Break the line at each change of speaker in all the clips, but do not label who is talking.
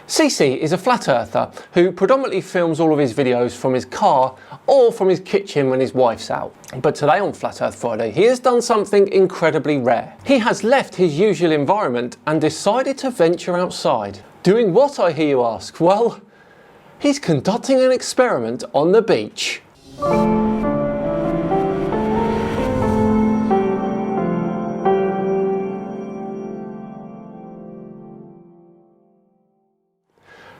CC is a flat earther who predominantly films all of his videos from his car or from his kitchen when his wife's out. But today on Flat Earth Friday, he has done something incredibly rare. He has left his usual environment and decided to venture outside. Doing what, I hear you ask? Well, he's conducting an experiment on the beach.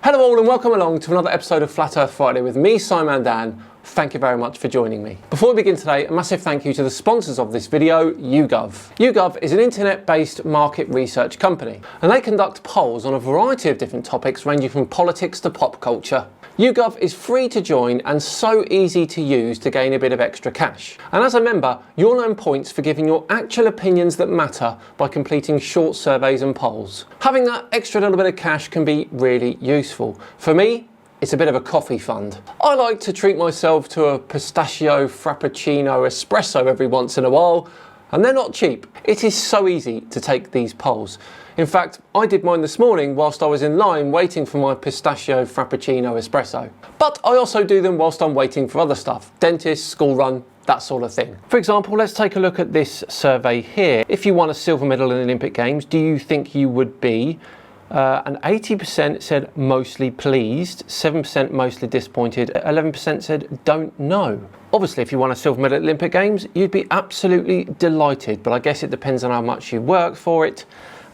Hello all and welcome along to another episode of Flat Earth Friday with me, Simon Dan. Thank you very much for joining me. Before we begin today, a massive thank you to the sponsors of this video, YouGov. YouGov is an internet-based market research company, and they conduct polls on a variety of different topics ranging from politics to pop culture. YouGov is free to join and so easy to use to gain a bit of extra cash. And as a member, you'll earn points for giving your actual opinions that matter by completing short surveys and polls. Having that extra little bit of cash can be really useful. For me, it's a bit of a coffee fund. I like to treat myself to a pistachio frappuccino espresso every once in a while, and they're not cheap. It is so easy to take these polls. In fact, I did mine this morning whilst I was in line waiting for my pistachio frappuccino espresso. But I also do them whilst I'm waiting for other stuff, dentist, school run, that sort of thing. For example, let's take a look at this survey here. If you won a silver medal in the Olympic Games, do you think you would be? And 80% said mostly pleased, 7% mostly disappointed, 11% said don't know. Obviously, if you won a silver medal at the Olympic Games, you'd be absolutely delighted, but I guess it depends on how much you work for it,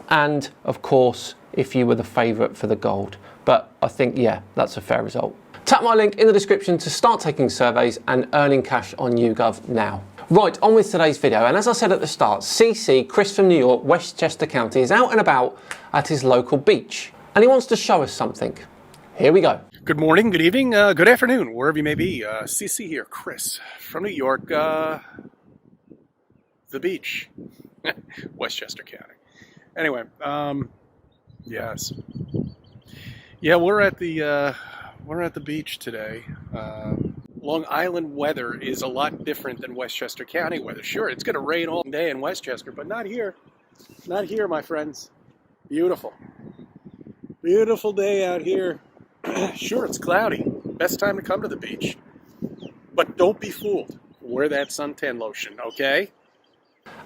and of course, if you were the favourite for the gold. But I think, yeah, that's a fair result. Tap my link in the description to start taking surveys and earning cash on YouGov now. Right, on with today's video, and as I said at the start, CC, Chris from New York, Westchester County, is out and about at his local beach, and he wants to show us something. Here we go.
Good morning, good evening, good afternoon, wherever you may be. CC here, Chris from New York, the beach, Westchester County. Anyway, yes, yeah, we're at the beach today. Long Island weather is a lot different than Westchester County weather. Sure, it's going to rain all day in Westchester, but not here. Not here, my friends. Beautiful. Beautiful day out here. Sure, it's cloudy. Best time to come to the beach. But don't be fooled. Wear that suntan lotion, okay?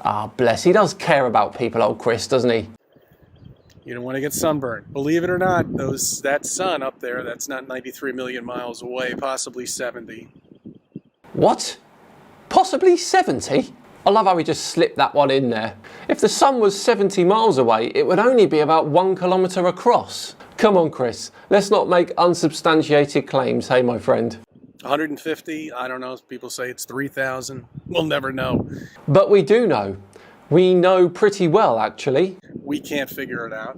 Ah, bless. He does care about people, old Chris, doesn't he?
You don't want to get sunburned. Believe it or not, that sun up there, that's not 93 million miles away, possibly 70.
What? Possibly 70? I love how he just slipped that one in there. If the sun was 70 miles away, it would only be about 1 kilometre across. Come on, Chris. Let's not make unsubstantiated claims, hey, my friend.
150, I don't know. People say it's 3,000. We'll never know.
But we do know. We know pretty well, actually.
We can't figure it out.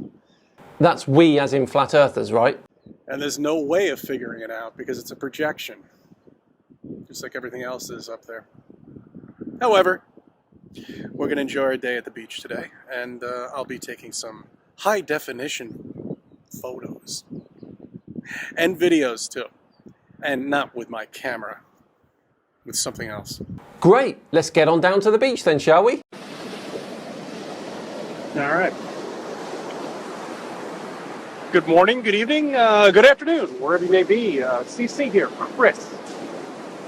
That's we as in flat earthers, right?
And there's no way of figuring it out because it's a projection. Just like everything else is up there. However, we're going to enjoy our day at the beach today. And I'll be taking some high definition photos. And videos too. And not with my camera. With something else.
Great. Let's get on down to the beach then, shall we?
All right. Good morning, good evening, good afternoon, wherever you may be. CC here, Chris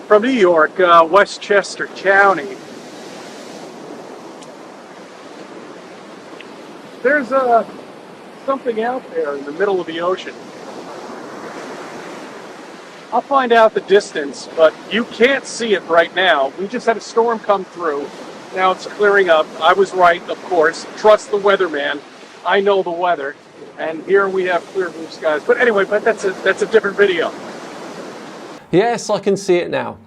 from New York, Westchester County. There's something out there in the middle of the ocean. I'll find out the distance, but you can't see it right now. We just had a storm come through. Now it's clearing up. I was right, of course. Trust the weatherman. I know the weather. And here we have clear blue skies. But anyway, that's a different video.
Yes, I can see it now.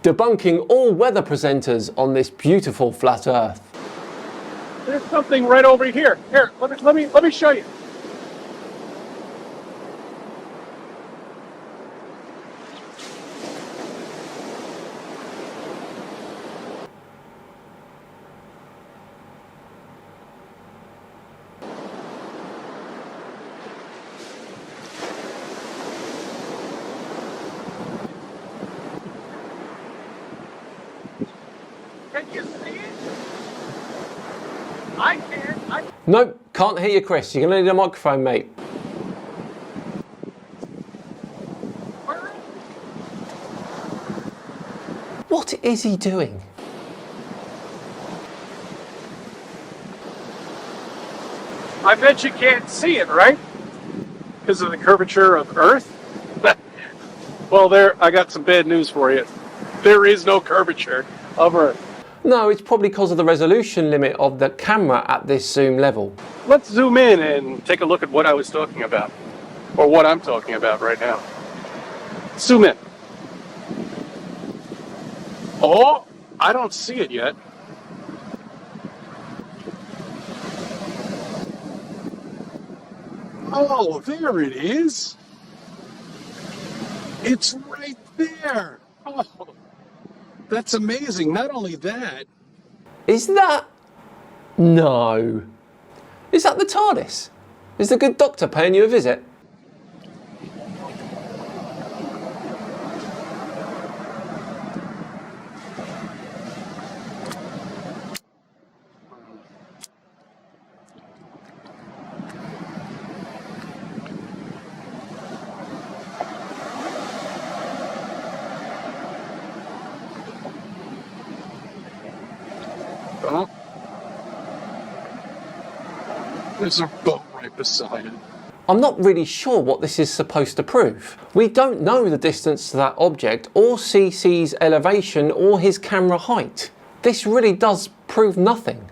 Debunking all weather presenters on this beautiful flat earth.
There's something right over here. Here, let me show you. Can you see it? I can.
Nope, can't hear you, Chris. You're going to need a microphone, mate. What is he doing?
I bet you can't see it, right? Because of the curvature of Earth? Well, I got some bad news for you. There is no curvature of Earth.
No, it's probably because of the resolution limit of the camera at this zoom level.
Let's zoom in and take a look at what I was talking about. Or what I'm talking about right now. Zoom in. Oh, I don't see it yet. Oh, there it is. It's right there. Oh, that's amazing. Not only that.
Is that... No. Is that the Tardis? Is the good doctor paying you a visit?
Oh. There's a boat right beside it.
I'm not really sure what this is supposed to prove. We don't know the distance to that object, or CC's elevation, or his camera height. This really does prove nothing.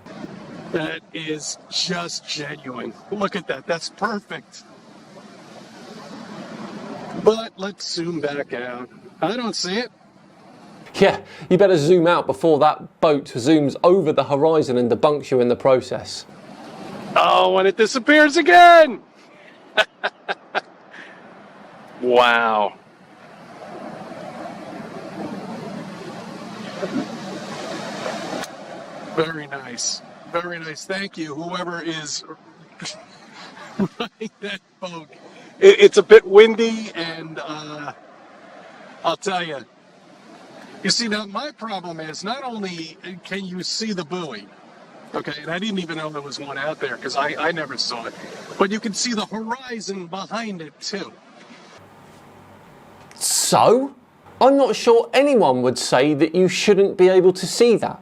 That is just genuine. Look at that. That's perfect. But let's zoom back out. I don't see it.
Yeah, you better zoom out before that boat zooms over the horizon and debunks you in the process.
Oh, and it disappears again! Wow. Very nice. Very nice. Thank you, whoever is running that boat. It's a bit windy, and I'll tell you. You see, now my problem is not only can you see the buoy, okay, and I didn't even know there was one out there because I never saw it, but you can see the horizon behind it too.
So? I'm not sure anyone would say that you shouldn't be able to see that.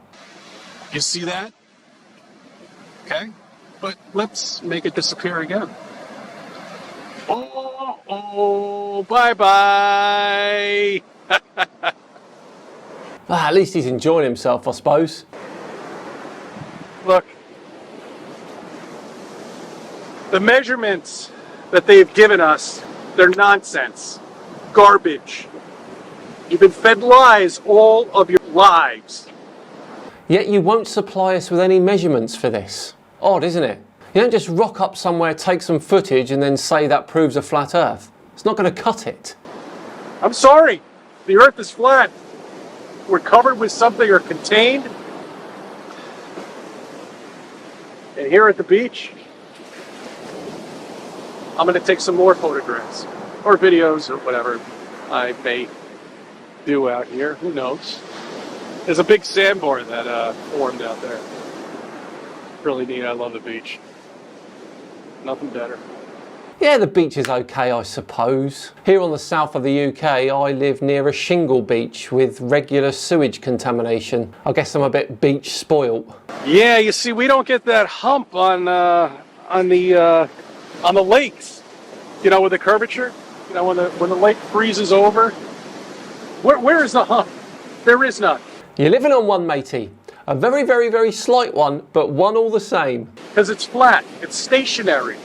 You see that? Okay, but let's make it disappear again. Oh, bye-bye.
At least he's enjoying himself, I suppose.
Look, the measurements that they've given us, they're nonsense, garbage. You've been fed lies all of your lives.
Yet you won't supply us with any measurements for this. Odd, isn't it? You don't just rock up somewhere, take some footage, and then say that proves a flat Earth. It's not going to cut it.
I'm sorry. The Earth is flat. We're covered with something or contained. And here at the beach, I'm going to take some more photographs or videos or whatever I may do out here. Who knows? There's a big sandbar that formed out there. Really neat. I love the beach. Nothing better.
Yeah, the beach is okay, I suppose. Here on the south of the UK, I live near a shingle beach with regular sewage contamination. I guess I'm a bit beach spoilt.
Yeah, you see, we don't get that hump on the lakes. You know, with the curvature. You know, when the lake freezes over. Where is the hump? There is none.
You're living on one, matey. A very, very, very slight one, but one all the same.
Because it's flat. It's stationary.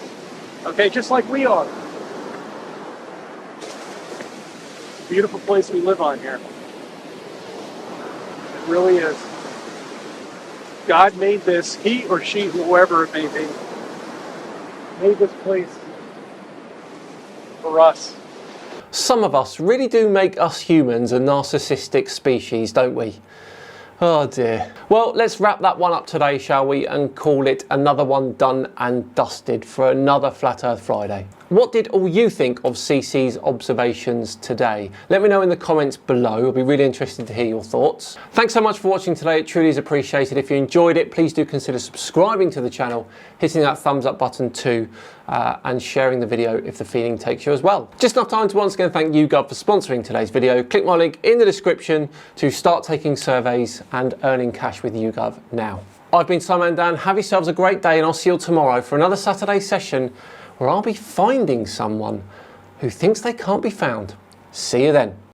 Okay, just like we are. Beautiful place we live on here. It really is. God made this, he or she, whoever it may be, made this place for us.
Some of us really do make us humans a narcissistic species, don't we? Oh dear. Well, let's wrap that one up today, shall we, and call it another one done and dusted for another Flat Earth Friday. What did all you think of CC's observations today? Let me know in the comments below. I'll be really interested to hear your thoughts. Thanks so much for watching today. It truly is appreciated. If you enjoyed it, please do consider subscribing to the channel, hitting that thumbs up button too, and sharing the video if the feeling takes you as well. Just enough time to once again thank YouGov for sponsoring today's video. Click my link in the description to start taking surveys and earning cash with YouGov now. I've been Simon Dan. Have yourselves a great day, and I'll see you all tomorrow for another Saturday session where I'll be finding someone who thinks they can't be found. See you then.